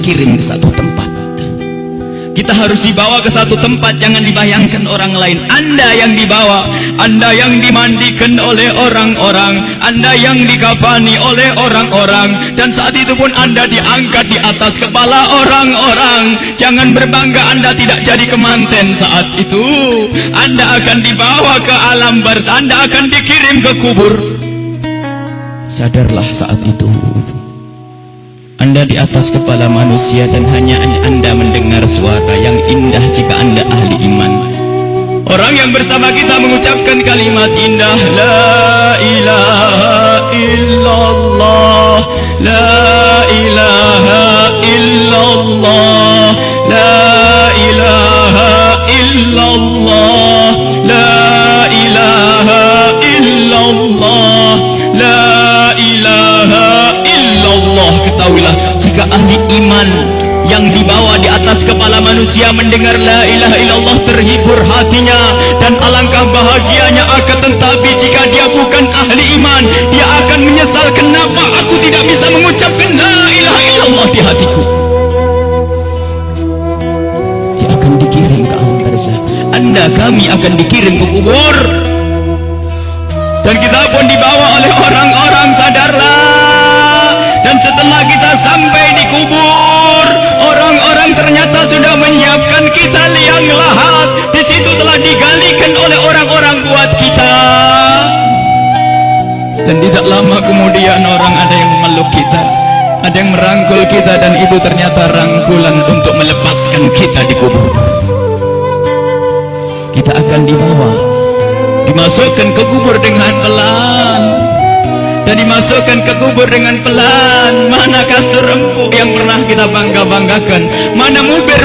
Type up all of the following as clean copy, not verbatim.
dikirim ke satu tempat. Kita harus dibawa ke satu tempat, jangan dibayangkan orang lain. Anda yang dibawa, Anda yang dimandikan oleh orang-orang, Anda yang dikafani oleh orang-orang, dan saat itu pun Anda diangkat di atas kepala orang-orang. Jangan berbangga Anda tidak jadi kemanten saat itu. Anda akan dibawa ke alam barzah, Anda akan dikirim ke kubur. Sadarlah saat itu Anda di atas kepala manusia, dan hanya Anda mendengar suara yang indah jika Anda ahli iman. Orang yang bersama kita mengucapkan kalimat indah, La ilaha illallah, La ilaha illallah, La ilaha illallah, La ilaha illallah, La ilaha illallah. Ketahuilah, jika ahli iman yang dibawa di atas kepala manusia mendengar la ilaha illallah, terhibur hatinya, dan alangkah bahagianya. Akan tetapi jika dia bukan ahli iman, dia akan menyesal, kenapa aku tidak bisa mengucapkan la ilaha illallah di hatiku. Dia akan dikirim ke alam barzah. Anda, kami akan dikirim ke kubur, dan kita pun dibawa oleh orang-orang. Sadarlah. Dan setelah kita sampai di kubur, orang-orang ternyata sudah menyiapkan kita liang lahat. Di situ telah digalikan oleh orang-orang buat kita. Dan tidak lama kemudian orang ada yang memeluk kita, ada yang merangkul kita, dan itu ternyata rangkulan untuk melepaskan kita di kubur. Kita akan dibawa, dimasukkan ke kubur dengan pelan, dan dimasukkan ke kubur dengan pelan. Mana kasur empuk yang pernah kita bangga-banggakan? Mana mobil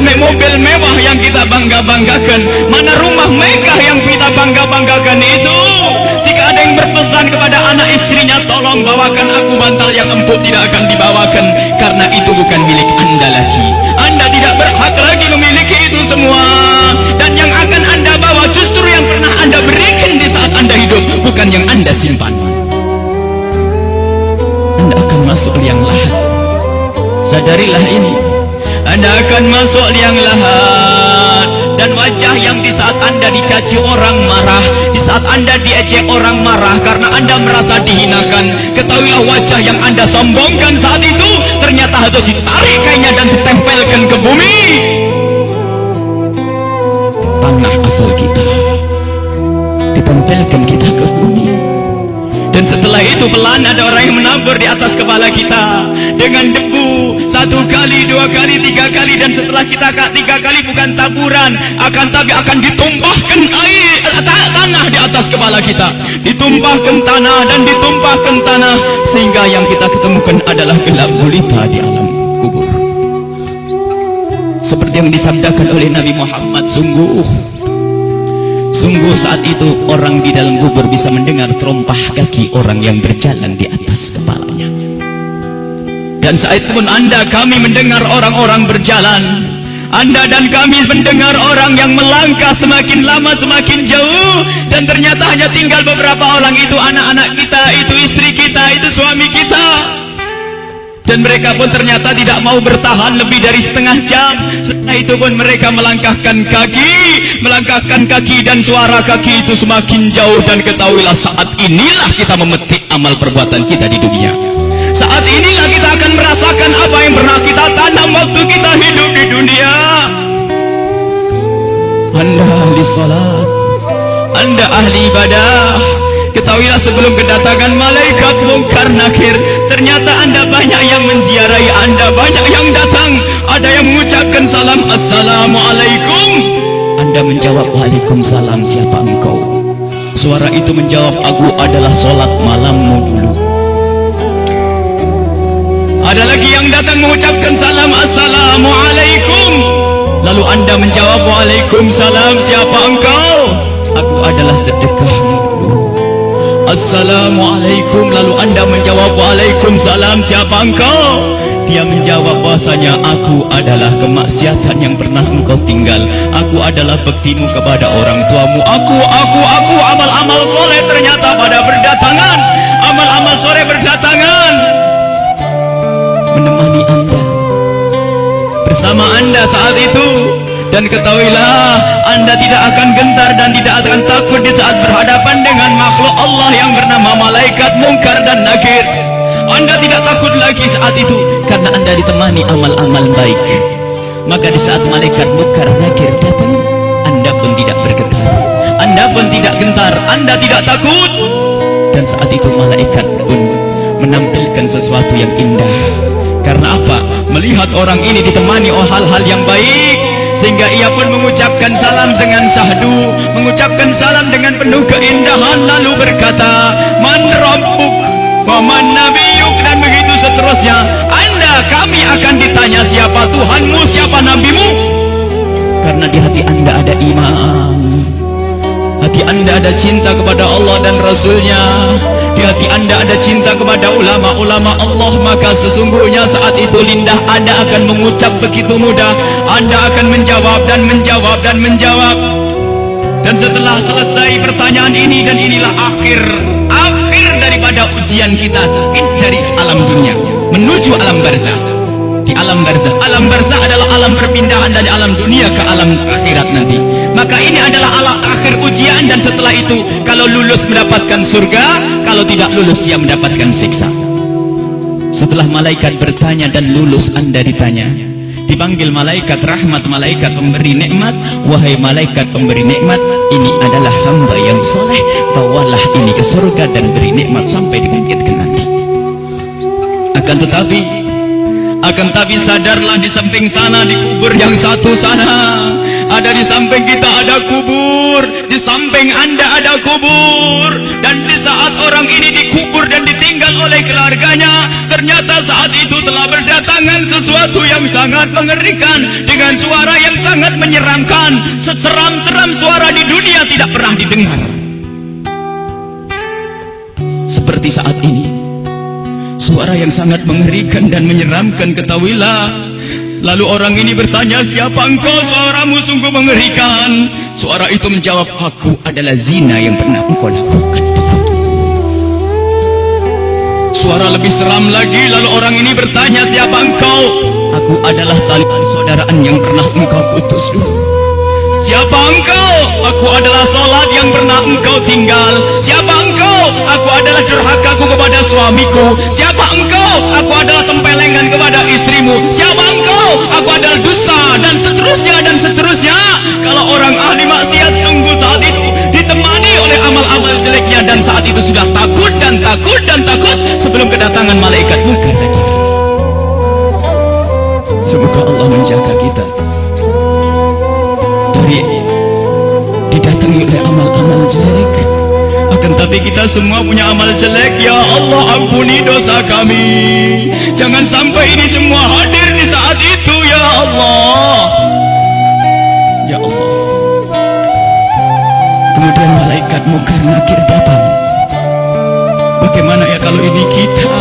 mewah yang kita bangga-banggakan? Mana rumah megah yang kita bangga-banggakan itu? Jika ada yang berpesan kepada anak istrinya, tolong bawakan aku bantal yang empuk, tidak akan dibawakan, karena itu bukan milik Anda lagi. Anda tidak berhak lagi memiliki itu semua. Dan yang akan Anda bawa justru yang pernah Anda berikan di saat Anda hidup, bukan yang Anda simpan. Anda akan masuk liang lahat. Sadarilah ini. Anda akan masuk liang lahat, dan wajah yang di saat Anda dicaci orang marah, di saat Anda diejek orang marah karena Anda merasa dihinakan, ketahuilah wajah yang Anda sombongkan saat itu ternyata harus ditarik kainnya dan ditempelkan ke bumi, tanah asal kita, ditempelkan kita ke bumi. Dan setelah itu pelan ada orang yang menabur di atas kepala kita dengan debu, 1 kali, 2 kali, 3 kali, dan setelah kita 3 kali bukan taburan, tapi akan ditumpahkan air tanah di atas kepala kita, ditumpahkan tanah dan ditumpahkan tanah, sehingga yang kita ketemukan adalah gelap gulita di alam kubur. Seperti yang disabdakan oleh Nabi Muhammad, sungguh saat itu orang di dalam kubur bisa mendengar terompah kaki orang yang berjalan di atas kepalanya. Dan saat itu pun Anda, kami mendengar orang-orang berjalan. Anda dan kami mendengar orang yang melangkah semakin lama semakin jauh, dan ternyata hanya tinggal beberapa orang. Itu anak-anak kita, itu istri kita, itu suami kita. Dan mereka pun ternyata tidak mau bertahan lebih dari setengah jam. Setelah itu pun mereka melangkahkan kaki, dan suara kaki itu semakin jauh. Dan ketahuilah, saat inilah kita memetik amal perbuatan kita di dunia. Saat inilah kita akan merasakan apa yang pernah kita tanam waktu kita hidup di dunia. Anda ahli salat, Anda ahli ibadah, ketahuilah sebelum kedatangan malaikat mungkar nakir, ternyata Anda banyak yang menziarahi Anda, banyak yang datang. Ada yang mengucapkan salam, Assalamualaikum. Anda menjawab, Waalaikumsalam, siapa engkau? Suara itu menjawab, aku adalah sholat malammu dulu. Ada lagi yang datang mengucapkan salam, Assalamualaikum. Lalu Anda menjawab, Waalaikumsalam, siapa engkau? Aku adalah sedekahmu dulu. Assalamualaikum. Lalu Anda menjawab, Waalaikumsalam, siapa engkau? Dia menjawab bahasanya, aku adalah kemaksiatan yang pernah engkau tinggal, aku adalah bektimu kepada orang tuamu, aku amal-amal soleh ternyata pada berdatangan, amal-amal soleh berdatangan menemani Anda. bersama Anda saat itu. Dan ketahuilah, Anda tidak akan gentar dan tidak akan takut di saat berhadapan dengan makhluk Allah yang bernama malaikat Munkar dan Nakir. Anda tidak takut lagi saat itu karena Anda ditemani amal-amal baik. Maka di saat malaikat Munkar Nakir datang, Anda pun tidak bergetar, Anda pun tidak gentar, Anda tidak takut. Dan saat itu malaikat pun menampilkan sesuatu yang indah. Karena apa? Melihat orang ini ditemani oleh hal-hal yang baik, sehingga ia pun mengucapkan salam dengan syahdu, mengucapkan salam dengan penuh keindahan, lalu berkata, Man Rabbuk wa man nabiyuk, dan begitu seterusnya. Anda, kami akan ditanya siapa Tuhanmu, siapa nabimu. Karena di hati Anda ada iman, hati Anda ada cinta kepada Allah dan Rasulnya, di hati Anda ada cinta kepada ulama-ulama Allah. Maka sesungguhnya saat itu lidah Anda akan mengucap begitu mudah. Anda akan menjawab dan menjawab dan menjawab. Dan setelah selesai pertanyaan ini, dan inilah akhir daripada ujian kita dari alam dunia menuju alam barzah. Di alam barzah adalah alam perpindahan dari alam dunia ke alam akhirat nanti. Maka ini adalah alam akhir ujian, dan setelah itu kalau lulus mendapatkan surga, kalau tidak lulus dia mendapatkan siksa. Setelah malaikat bertanya dan lulus, Anda ditanya, dipanggil malaikat rahmat, malaikat pemberi nikmat. Wahai malaikat pemberi nikmat, ini adalah hamba yang soleh, bawalah ini ke surga dan beri nikmat sampai dibangkitkan nanti. Akan tapi sadarlah, di samping sana, di kubur yang satu sana, ada di samping kita ada kubur, di samping Anda ada kubur. Dan di saat orang ini dikubur dan ditinggal oleh keluarganya, ternyata saat itu telah berdatangan sesuatu yang sangat mengerikan, dengan suara yang sangat menyeramkan. Seseram-seram suara di dunia tidak pernah didengar seperti saat ini. Suara yang sangat mengerikan dan menyeramkan, ketahuilah. Lalu orang ini bertanya, siapa engkau? Suaramu sungguh mengerikan. Suara itu menjawab, aku adalah zina yang pernah engkau lakukan dulu. Suara lebih seram lagi. Lalu orang ini bertanya, siapa engkau? Aku adalah tali persaudaraan yang pernah engkau putus dulu. Siapa engkau? Aku adalah salat yang pernah engkau tinggal. Siapa engkau? Aku adalah durhakaku kepada suamiku. Siapa engkau? Aku adalah tempelengan kepada istrimu. Siapa engkau? Aku adalah dusta, dan seterusnya dan seterusnya. Kalau orang ahli maksiat sungguh saat itu ditemani oleh amal-amal jeleknya, dan saat itu sudah takut dan takut dan takut sebelum kedatangan malaikat Munkar Nakir. Semoga Allah menjaga kita dari didatangi oleh amal-amal jelek. Akan tapi kita semua punya amal jelek. Ya Allah, ampuni dosa kami. Jangan sampai ini semua hadir di saat itu. Ya Allah, ya Allah. Kemudian malaikat Munkar Nakir datang. Bagaimana ya kalau ini kita?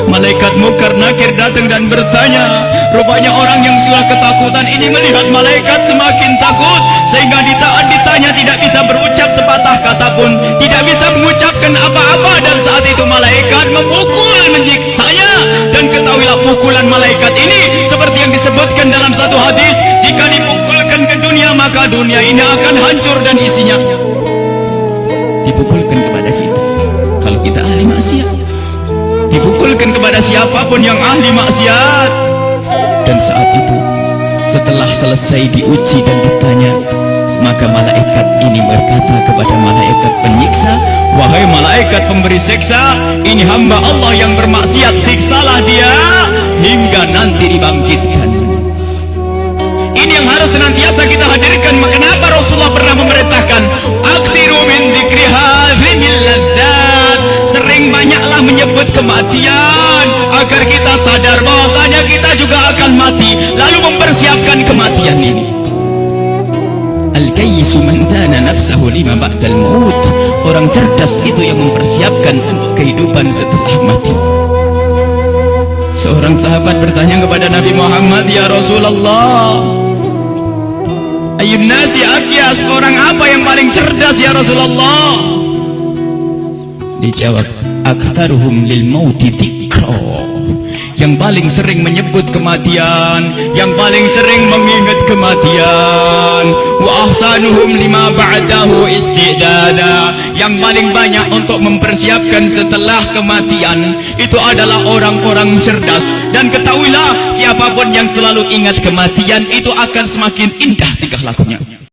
Malaikat Munkar Nakir datang dan bertanya. Rupanya orang yang sudah ketakutan ini melihat malaikat semakin takut, sehingga ditanya tidak bisa berucap sepatah kata pun, tidak bisa mengucapkan apa-apa. Dan saat itu malaikat memukul, menyiksanya. Dan ketahuilah, pukulan malaikat ini seperti yang disebutkan dalam satu hadis, jika dipukulkan ke dunia, maka dunia ini akan hancur dan isinya. Dipukulkan kepada kita kalau kita ahli maksiat, dipukulkan kepada siapapun yang ahli maksiat. Dan saat itu setelah selesai diuji dan ditanya, maka malaikat ini berkata kepada malaikat penyiksa, wahai malaikat pemberi siksa, ini hamba Allah yang bermaksiat, siksalah dia hingga nanti dibangkitkan. Ini yang harus senantiasa kita hadirkan. Kenapa Rasulullah pernah memerintahkan, akthiru min dzikri hadhimil ladzat, sering banyaklah menyebut kematian, agar kita sadar bahwasanya kita juga akan mati, lalu mempersiapkan kematian ini. Al-kayyisu man dana nafsahu lima ba'dal maut. Orang cerdas itu yang mempersiapkan untuk kehidupan setelah mati. Seorang sahabat bertanya kepada Nabi Muhammad, ya Rasulullah, ayyun nasi akyas, orang apa yang paling cerdas ya Rasulullah? Dijawab, aktaruhum lil mauti dzikra, yang paling sering menyebut kematian, yang paling sering mengingat kematian. Wa ahsanuhum lima ba'dahu istidada, yang paling banyak untuk mempersiapkan setelah kematian itu adalah orang-orang cerdas. Dan ketahuilah, siapapun yang selalu ingat kematian itu akan semakin indah tingkah lakunya.